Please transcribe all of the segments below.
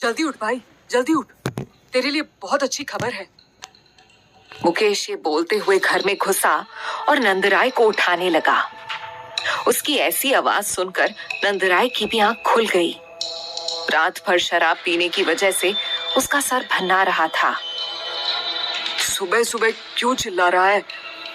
जल्दी उठ भाई, जल्दी उठ, तेरे लिए बहुत अच्छी खबर है। मुकेश ये बोलते हुए घर में घुसा और नंदराय को उठाने लगा। उसकी ऐसी आवाज सुनकर नंदराय की भी आंख खुल गई। रात भर शराब पीने की वजह से उसका सर भन्ना रहा था। सुबह सुबह क्यों चिल्ला रहा है?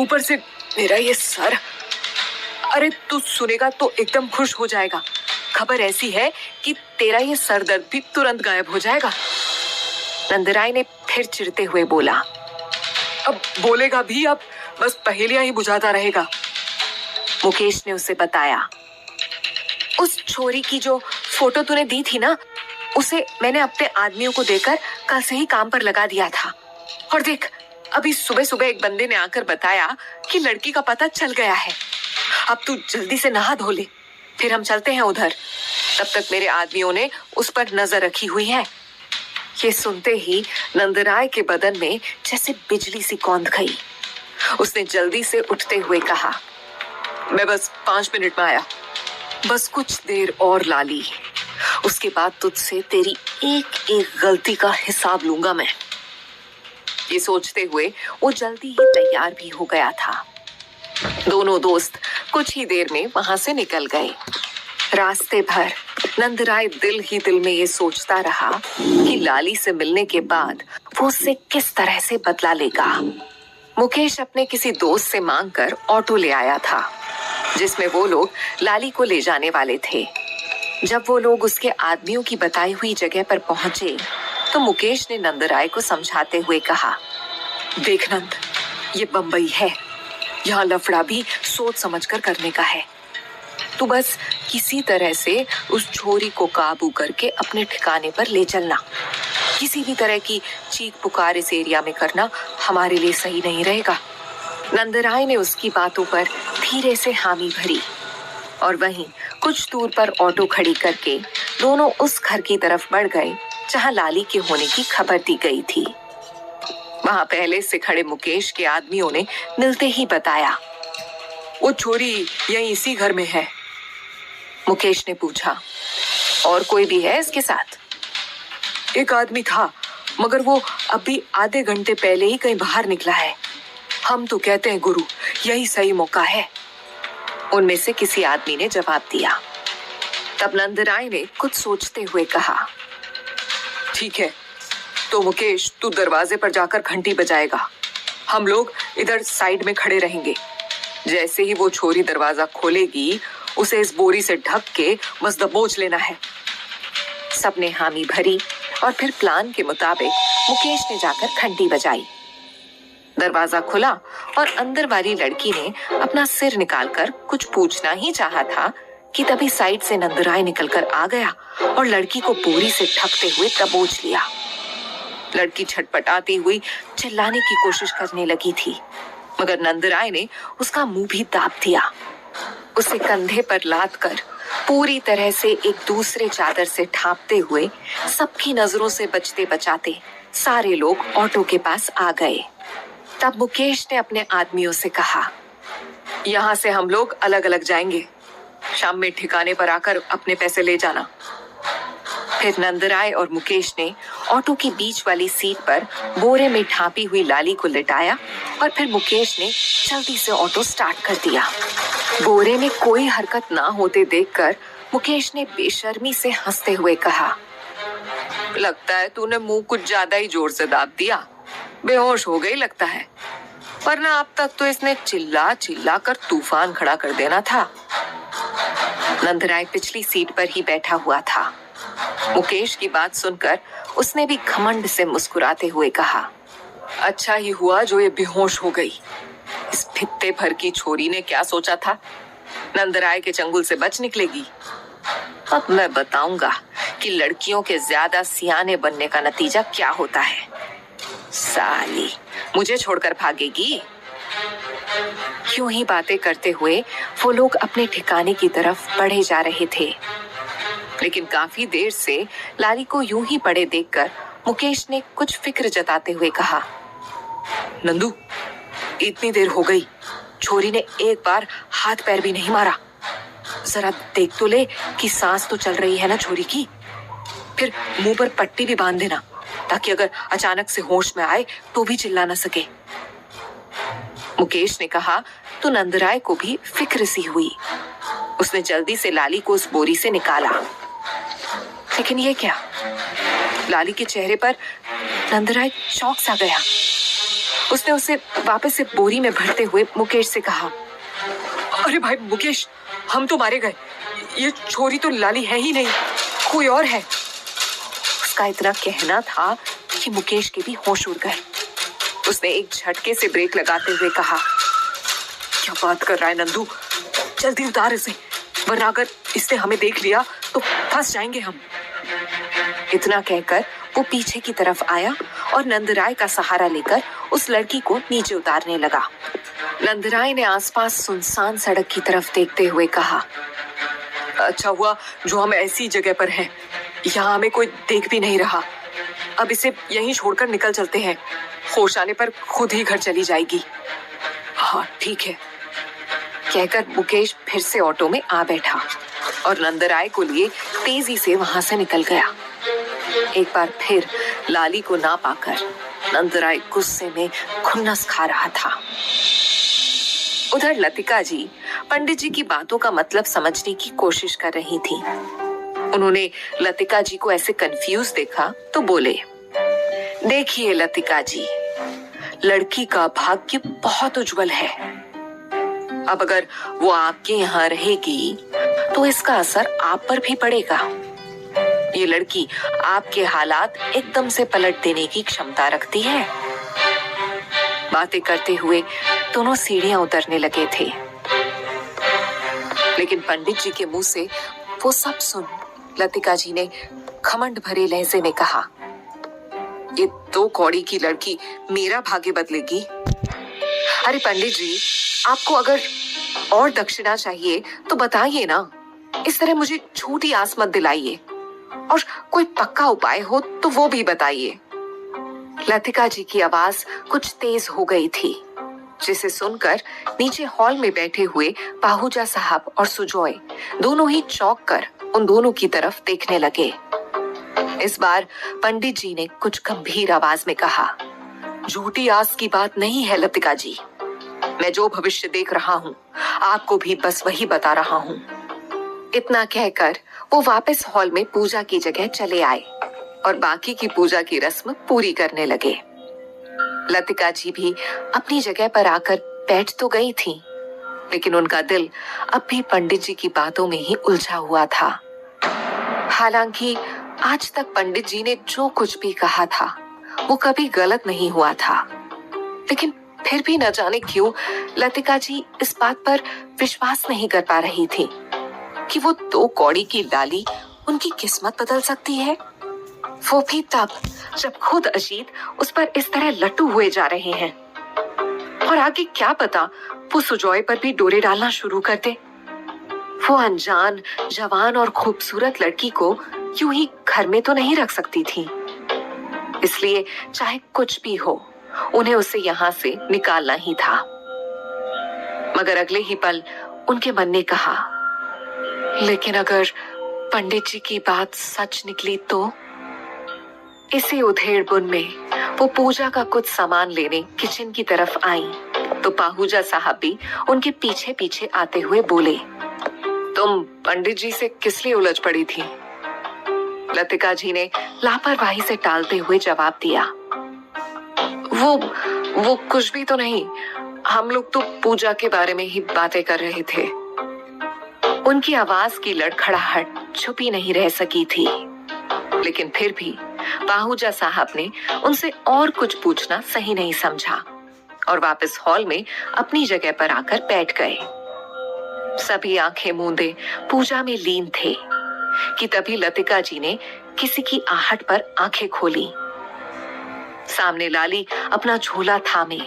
ऊपर से मेरा ये सर। अरे तू सुनेगा तो एकदम खुश हो जाएगा। खबर ऐसी है कि तेरा ये सर दर्द भी तुरंत गायब हो जाएगा। नंदराय ने फिर चिढ़ते हुए बोला। अब बोलेगा भी, अब बस पहेलियां ही बुझाता रहेगा। मुकेश ने उसे बताया। उस छोरी की जो फोटो तूने दी थी ना, उसे मैंने अपने आदमियों को देकर कल से ही काम पर लगा दिया था। और देख, अभी सुबह सुबह एक बंदे ने आकर बताया कि लड़की का पता चल गया है। अब तू जल्दी से नहा धो ले, फिर हम चलते हैं उधर। तब तक मेरे आदमियों ने उस पर नजर रखी हुई है। ये सुनते ही नंदराय के बदन में जैसे बिजली सी कौंध गई। उसने जल्दी से उठते हुए कहा, मैं बस 5 मिनट में आया। बस कुछ देर और लाली, उसके बाद तुझसे तेरी एक एक गलती का हिसाब लूंगा मैं। ये सोचते हुए वो जल्दी ही तैयार भी हो गया था। दोनों दोस्त कुछ ही देर में वहां से निकल गए। रास्ते भर नंदराय दिल ही दिल में ये सोचता रहा कि लाली से मिलने के बाद वो उससे किस तरह से बदला लेगा। मुकेश अपने किसी दोस्त से मांगकर ऑटो ले आया था, जिसमें वो लोग लाली को ले जाने वाले थे। जब वो लोग उसके आदमियों की बताई हुई जगह पर पहुंचे तो मुकेश ने नंदराय को समझाते हुए कहा, देख नंद, ये बंबई है। यहाँ लफड़ा भी सोच समझकर करने का है। तू बस किसी तरह से उस छोरी को काबू करके अपने ठिकाने पर ले चलना। किसी भी तरह की चीख पुकार इस एरिया में करना हमारे लिए सही नहीं रहेगा। नंदराय ने उसकी बातों पर धीरे से हामी भरी और वहीं कुछ दूर पर ऑटो खड़ी करके दोनों उस घर की तरफ बढ़ गए जहां लाली के होने की खबर दी गई थी। वहां पहले से खड़े मुकेश के आदमियों ने मिलते ही बताया, वो छोरी यहीं इसी घर में है। मुकेश ने पूछा, और कोई भी है इसके साथ? एक आदमी था, मगर वो अभी आधे घंटे पहले ही कहीं बाहर निकला है। हम तो कहते हैं गुरु, यही सही मौका है। उनमें से किसी आदमी ने जवाब दिया। तब नंदराय ने कुछ सोचते हुए कहा, ठीक है, तो मुकेश तू दरवाजे पर जाकर घंटी बजाएगा। हम लोग इधर साइड में खड़े रहेंगे। जैसे ही वो छोरी दरवाजा खोलेगी, उसे इस बोरी से ढक के बस दबोच लेना है। सबने हामी भरी और फिर प्लान के मुताबिक मुकेश ने जाकर घंटी बजाई। दरवाजा खुला और अंदर वाली लड़की ने अपना सिर निकालकर कुछ पूछना ही चाहा था कि तभी साइड से नंदराय निकलकर आ गया और लड़की को बोरी से ढकते हुए दबोच लिया। लड़की छटपटाती हुई चिल्लाने की कोशिश करने लगी थी, मगर नंदराय ने उसका मुंह भी दाब दिया। उसे कंधे पर लाद कर पूरी तरह से एक दूसरे चादर से ढांपते हुए सबकी नजरों से बचते बचाते सारे लोग ऑटो के पास आ गए। तब मुकेश ने अपने आदमियों से कहा, यहाँ से हम लोग अलग अलग जाएंगे। शाम में ठिकाने पर आकर अपने पैसे ले जाना। फिर नंदराय और मुकेश ने ऑटो की बीच वाली सीट पर बोरे में ढांपी हुई लाली को लिटाया और फिर मुकेश ने जल्दी से ऑटो स्टार्ट कर दिया। बोरे में कोई हरकत ना होते देखकर मुकेश ने बेशर्मी से हंसते हुए कहा, लगता है तूने मुंह कुछ ज्यादा ही जोर से दाब दिया। बेहोश हो गई लगता है, वरना अब तक तो इसने चिल्ला चिल्ला कर तूफान खड़ा कर देना था। नंदराय पिछली सीट पर ही बैठा हुआ था। मुकेश की बात सुनकर उसने भी घमंड से मुस्कुराते हुए कहा, अच्छा ही हुआ जो ये बेहोश हो गई। इस भित्ते भर की छोरी ने क्या सोचा था, नंदराय के चंगुल से बच निकलेगी। अब मैं बताऊंगा कि लड़कियों के ज्यादा सियाने बनने का नतीजा क्या होता है। साली, मुझे छोड़कर भागेगी। यूं ही बातें करते हुए वो लोग अपने ठिकाने की तरफ बढ़े जा रहे थे, लेकिन काफी देर से लाली को यूं ही पड़े देखकर मुकेश ने कुछ फिक्र जताते हुए कहा, नंदू, इतनी देर हो गई, छोरी ने एक बार हाथ पैर भी नहीं मारा। जरा देख तो ले कि सांस तो चल रही है ना छोरी की। फिर मुंह पर पट्टी भी बांध देना, ताकि अगर अचानक से होश में आए तो भी चिल्ला न सके। मुकेश ने कहा तो नंदराय को भी फिक्र सी हुई। उसने जल्दी से लाली को उस बोरी से निकाला। लेकिन ये क्या? लाली के चेहरे पर नंदराय शौक सा गया। उसने उसे वापस से बोरी में भरते हुए मुकेश से कहा, अरे भाई मुकेश, हम तो मारे गए। ये छोरी तो लाली है ही नहीं, कोई और है। उसका इतना कहना था कि मुकेश के भी होश उड़ गए। उसने एक झटके से ब्रेक लगाते हुए कहा, क्या बात कर रहा है नंदू, जल्दी उतार इसे, वरना अगर इसने हमें देख लिया तो फंस जाएंगे हम। इतना कहकर वो पीछे की तरफ आया और नंदराय का सहारा लेकर उस लड़की को नीचे उतारने लगा। नंदराय ने आसपास सुनसान सड़क की तरफ देखते हुए कहा, अच्छा हुआ जो हम ऐसी जगह पर हैं, यहाँ हमें कोई देख भी नहीं रहा। अब इसे यहीं छोड़कर निकल चलते हैं, होश आने पर खुद ही घर चली जाएगी। हाँ ठीक है। कहकर मुकेश फिर से ऑटो में आ बैठा और नंदराय को लिए तेजी से वहां से निकल गया। एक बार फिर लाली को ना पाकर नंदराय गुस्से में खुन्नस खा रहा था। उधर लतिका जी पंडित जी की बातों का मतलब समझने की कोशिश कर रही थी। उन्होंने लतिका जी को ऐसे कंफ्यूज देखा तो बोले, देखिए लतिका जी, लड़की का भाग्य बहुत उज्जवल है। अब अगर वो आपके यहाँ रहेगी तो इसका असर आप पर भी पड़ेगा। ये लड़की आपके हालात एकदम से पलट देने की क्षमता रखती है। बातें करते हुए दोनों सीढ़ियां उतरने लगे थे, लेकिन पंडित जी के मुंह से वो सब सुन लतिका जी ने घमंड भरे लहजे में कहा, ये 2 कौड़ी की लड़की मेरा भाग्य बदलेगी? अरे पंडित जी, आपको अगर और दक्षिणा चाहिए तो बताइए ना, इस तरह मुझे झूठी आस मत दिलाइए, और कोई पक्का उपाय हो तो वो भी बताइए। लतिका जी की आवाज कुछ तेज हो गई थी, जिसे सुनकर नीचे हॉल में बैठे हुए पाहूजा साहब और सुजॉय दोनों ही चौंक कर उन दोनों की तरफ देखने लगे। इस बार पंडित जी ने कुछ गंभीर आवाज में कहा, झूठी आस की बात नहीं है लतिका जी, मैं जो भविष्य देख रहा हूँ आपको भी बस वही बता रहा हूँ। इतना कहकर वो वापस हॉल में पूजा की जगह चले आए और बाकी की पूजा की रस्म पूरी करने लगे। लतिका जी भी अपनी जगह पर आकर बैठ तो गई थी, लेकिन उनका दिल अब भी पंडित जी की बातों में ही उलझा हुआ था। हालांकि आज तक पंडित जी ने जो कुछ भी कहा था वो कभी गलत नहीं हुआ था, लेकिन फिर भी न जाने क्यों लतिका जी इस बात पर विश्वास नहीं कर पा रही थी कि वो 2 कौड़ी की लाली उनकी किस्मत बदल सकती है, वो भी तब जब खुद अजीत उस पर इस तरह लट्टू हुए जा रहे हैं। और आगे क्या पता वो सुजॉय पर भी डोरे डालना शुरू कर दे। वो अनजान, जवान और खूबसूरत लड़की को यूं ही घर में तो नहीं रख सकती थी, इसलिए चाहे कुछ भी हो उन्हें उसे यहाँ से निकालना ही था। मगर अगले ही पल उनके मन ने कहा, लेकिन अगर पंडित जी की बात सच निकली तो? इसी उधेड़-बुन में वो पूजा का कुछ सामान लेने किचन की तरफ आई तो पाहूजा साहब भी उनके पीछे पीछे आते हुए बोले, तुम पंडित जी से किस लिए उलझ पड़ी थी? लतिका जी ने लापरवाही से टालते हुए जवाब दिया, वो कुछ भी तो नहीं, हम लोग तो पूजा के बारे में ही बातें कर रहे थे। उनकी आवाज की लड़खड़ाहट छुपी नहीं रह सकी थी, लेकिन फिर भी पाहूजा साहब ने उनसे और कुछ पूछना सही नहीं समझा और वापस हॉल में अपनी जगह पर आकर बैठ गए। सभी आंखें मूंदे पूजा में लीन थे कि तभी लतिका जी ने किसी की आहट पर आंखें खोली। सामने लाली अपना झोला थामे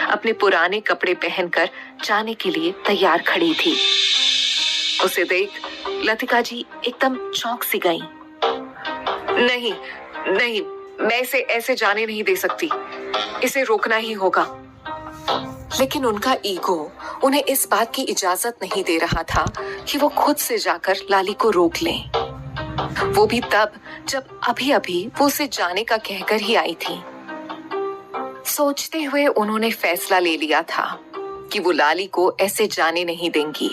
अपने पुराने कपड़े पहनकर जाने के लिए तैयार खड़ी थी। उसे देख लतिका जी एकदम चौंक सी गईं। नहीं नहीं, मैं इसे ऐसे जाने नहीं दे सकती, इसे रोकना ही होगा। लेकिन उनका ईगो उन्हें इस बात की इजाजत नहीं दे रहा था कि वो खुद से जाकर लाली को रोक लें, वो भी तब जब अभी अभी वो उसे जाने का कहकर ही आई थी। सोचते हुए उन्होंने फैसला ले लिया था कि वो लाली को ऐसे जाने नहीं देंगी।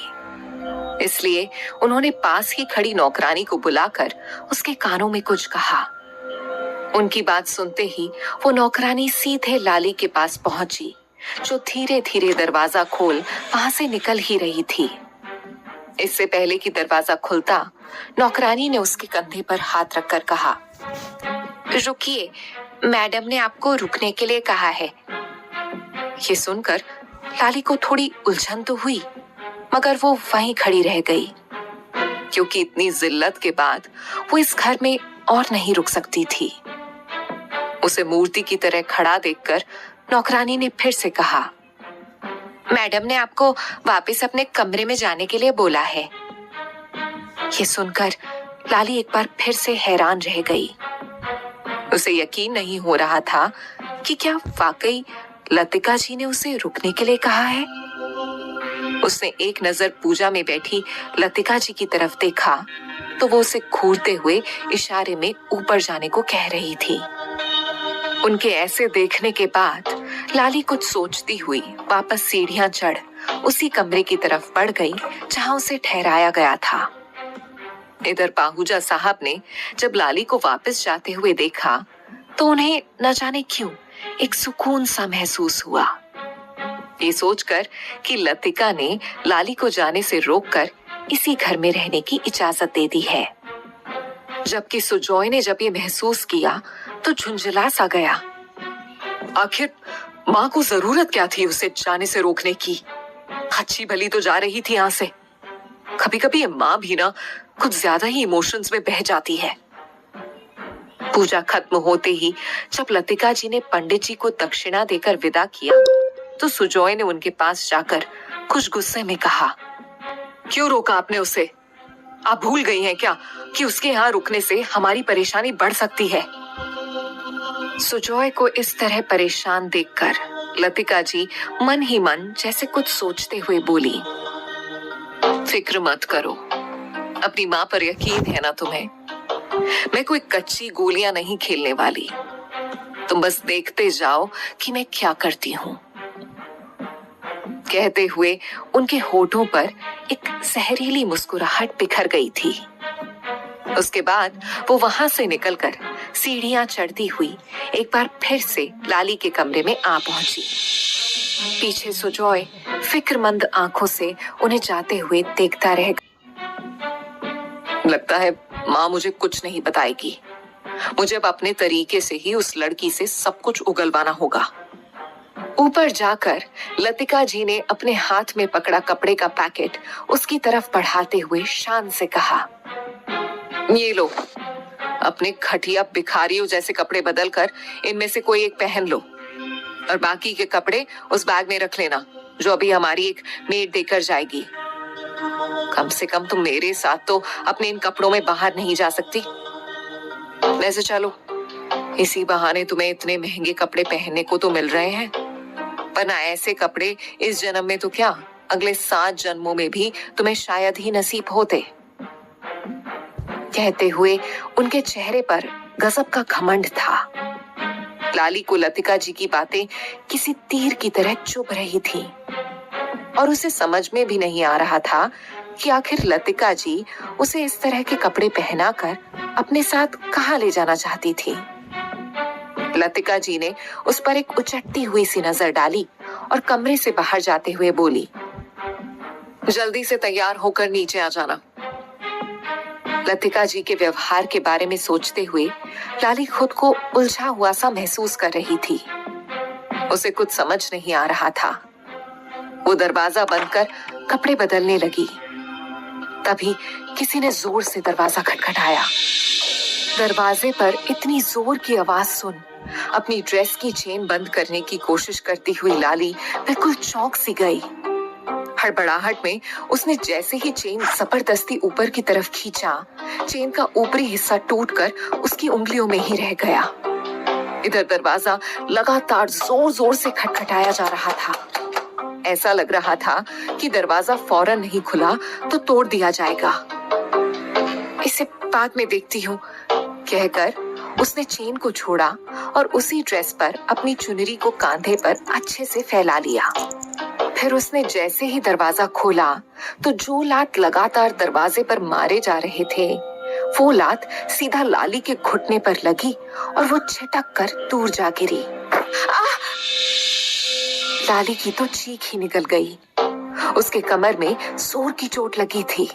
इसलिए उन्होंने पास ही खड़ी नौकरानी को बुलाकर उसके कानों में कुछ कहा। उनकी बात सुनते ही वो नौकरानी सीधे लाली के पास पहुंची, जो धीरे धीरे दरवाजा खोल वहां से निकल ही रही थी। इससे पहले कि दरवाजा खुलता, नौकरानी ने उसके कंधे पर हाथ रखकर कहा, रुकिए, मैडम ने आपको रुकने के लिए कहा है। ये सुनकर लाली को थोड़ी उलझन तो हुई, मगर वो वहीं खड़ी रह गई, क्योंकि इतनी जिल्लत के बाद वो इस घर में और नहीं रुक सकती थी। उसे मूर्ति की तरह खड़ा देखकर नौकरानी ने फिर से कहा, मैडम ने आपको वापस अपने कमरे में जाने के लिए बोला है। ये सुनकर लाली एक बार फिर से हैरान रह गई। उसे यकीन नहीं हो रहा था कि क्या वाकई लतिका जी ने उसे रुकने के लिए कहा है। उसने एक नजर पूजा में बैठी लतिका जी की तरफ देखा तो वो उसे घूरते हुए इशारे में ऊपर जाने को कह रही थी। उनके ऐसे देखने के बाद लाली कुछ सोचती हुई वापस सीढ़ियां चढ़ उसी कमरे की तरफ बढ़ गई जहां उसे ठहराया गया था। इधर पाहूजा साहब ने जब लाली को वापस जाते हुए देखा तो उन्हें न जाने क्यों एक सुकून सा महसूस हुआ। ये सोचकर कि लतिका ने लाली को जाने से रोककर इसी घर में रहने की इजाजत दे दी है। जबकि सुजॉय ने जब ये महसूस किया तो झुंझला सा गया। आखिर माँ को जरूरत क्या थी उसे जाने से रोकने की? अच्छी भली तो जा रही थी यहाँ से। कभी कभी ये माँ भी ना कुछ ज्यादा ही इमोशंस में बह जाती है। पूजा खत्म होते ही जब लतिका जी ने पंडित जी को दक्षिणा देकर विदा किया तो सुजॉय ने उनके पास जाकर कुछ गुस्से में कहा, क्यों रोका आपने उसे? आप भूल गई हैं क्या कि उसके यहाँ रुकने से हमारी परेशानी बढ़ सकती है? सुजॉय को इस तरह परेशान देखकर लतिका जी मन ही मन जैसे कुछ सोचते हुए बोली, फिक्र मत करो, अपनी माँ पर यकीन है ना तुम्हें? मैं कोई कच्ची गोलियां नहीं खेलने वाली। तुम बस देखते जाओ कि मैं क्या करती हूँ। कहते हुए उनके होठों पर एक जहरीली मुस्कुराहट बिखर गई थी। उसके बाद वो वहां से निकलकर सीढ़ियां चढ़ती हुई एक बार फिर से लाली के कमरे में आ पहुंची। पीछे सुजॉय फिक्रमंद आंखों से उन्हें जाते हुए देखता रह गया। लगता है माँ मुझे कुछ नहीं बताएगी। मुझे अब अपने तरीके से ही उस लड़की से सब कुछ उगलवाना होगा। ऊपर जाकर लतिका जी ने अपने हाथ में पकड़ा कपड़े का पैकेट उसकी तरफ बढ़ाते हुए शान से कहा, ये लो, अपने घटिया भिखारियों जैसे कपड़े बदलकर इनमें से कोई एक पहन लो और बाकी के कपड़े उस बैग में रख लेना जो अभी हमारी एक मेड देकर जाएगी। कम से कम तुम मेरे साथ तो अपने इन कपड़ों में बाहर नहीं जा सकती। वैसे चलो, इसी बहाने तुम्हें इतने महंगे कपड़े पहनने को तो मिल रहे हैं, पर ना ऐसे कपड़े इस जन्म में तो क्या अगले 7 जन्मों में भी तुम्हें शायद ही नसीब होते। कहते हुए उनके चेहरे पर गजब का घमंड था। लाली को लतिका जी की बातें किसी तीर की तरह चुभ रही थी और उसे समझ में भी नहीं आ रहा था कि आखिर लतिका जी उसे इस तरह के कपड़े पहनाकर अपने साथ कहाँ ले जाना चाहती थी। लतिका जी ने उस पर एक उचटती हुई सी नजर डाली और कमरे से बाहर जाते हुए बोली, जल्दी से तैयार होकर नीचे आ जाना। लतिका जी के व्यवहार के बारे में सोचते हुए लाली खुद को उलझा हुआ सा महसूस कर रही थी। उसे कुछ समझ नहीं आ रहा था। वो दरवाजा बंद कर कपड़े बदलने लगी। तभी किसी ने जोर से दरवाजा खटखटाया। दरवाजे पर इतनी जोर की आवाज सुन अपनी ड्रेस की चेन बंद करने की कोशिश करती हुई लाली बिल्कुल चौंक सी गई। हड़बड़ाहट में उसने जैसे ही चेन जबरदस्ती ऊपर की तरफ खींचा, चेन का ऊपरी हिस्सा टूटकर उसकी उंगलियों में ही रह गया। इधर दरवाजा लगातार जोर जोर से खटखटाया जा रहा था। ऐसा लग रहा था कि दरवाजा फौरन नहीं खुला तो तोड़ दिया जाएगा। इसे बाद में देखती हूँ कहकर उसने चेन को छोड़ा और उसी ड्रेस पर अपनी चुनरी को कांधे पर अच्छे से फैला लिया। फिर उसने जैसे ही दरवाजा खोला तो जो लात लगातार दरवाजे पर मारे जा रहे थे, वो लात सीधा लाली के घुटने पर लगी और वो छिटक कर दूर जा गिरी। लाली की तो चीख ही निकल गई। उसके कमर में जोर की चोट लगी थी।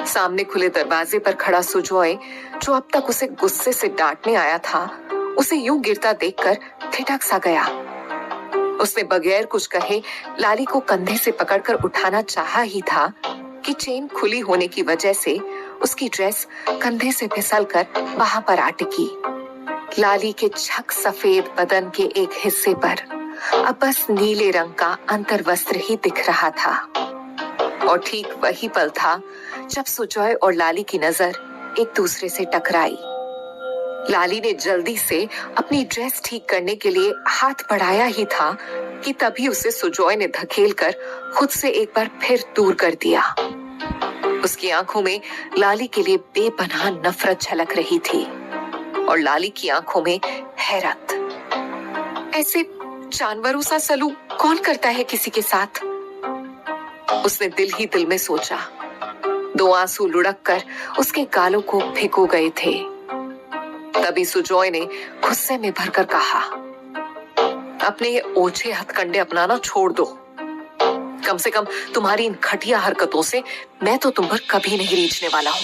सामने खुले दरवाजे पर खड़ा सुजॉय, जो अब तक उसे गुस्से से डांटने आया था, उसे यूं गिरता देखकर ठिठक सा गया। उसने बगैर कुछ कहे लाली को कंधे से पकड़कर उठाना चाहा ही था कि चेन खुली होने की वजह से उसकी ड्रेस कंधे से फिसलकर वहां पर आ टिकी। लाली के छक सफेद बदन के एक हिस्से पर अब बस नीले रंग का अंतर्वस्त्र ही दिख रहा था। और ठीक वही पल था जब सुजॉय और लाली की नजर एक दूसरे से टकराई। लाली ने जल्दी से अपनी ड्रेस ठीक करने के लिए हाथ बढ़ाया ही था कि तभी उसे सुजॉय ने धकेलकर खुद से एक बार फिर दूर कर दिया। उसकी आंखों में लाली के लिए बेपनाह नफरत झलक रही थी और लाली की आंखों में हैरत। ऐसे जानवरों सा सलूक कौन करता है किसी के साथ? उसने दिल ही दिल में सोचा। 2 आंसू लुढ़क कर उसके गालों को भिगो गए थे। तभी सुजॉय ने गुस्से में भरकर कहा, अपने ये ओछे हथकंडे अपनाना छोड़ दो। कम से कम तुम्हारी इन घटिया हरकतों से मैं तो तुम पर कभी नहीं रीझने वाला हूं।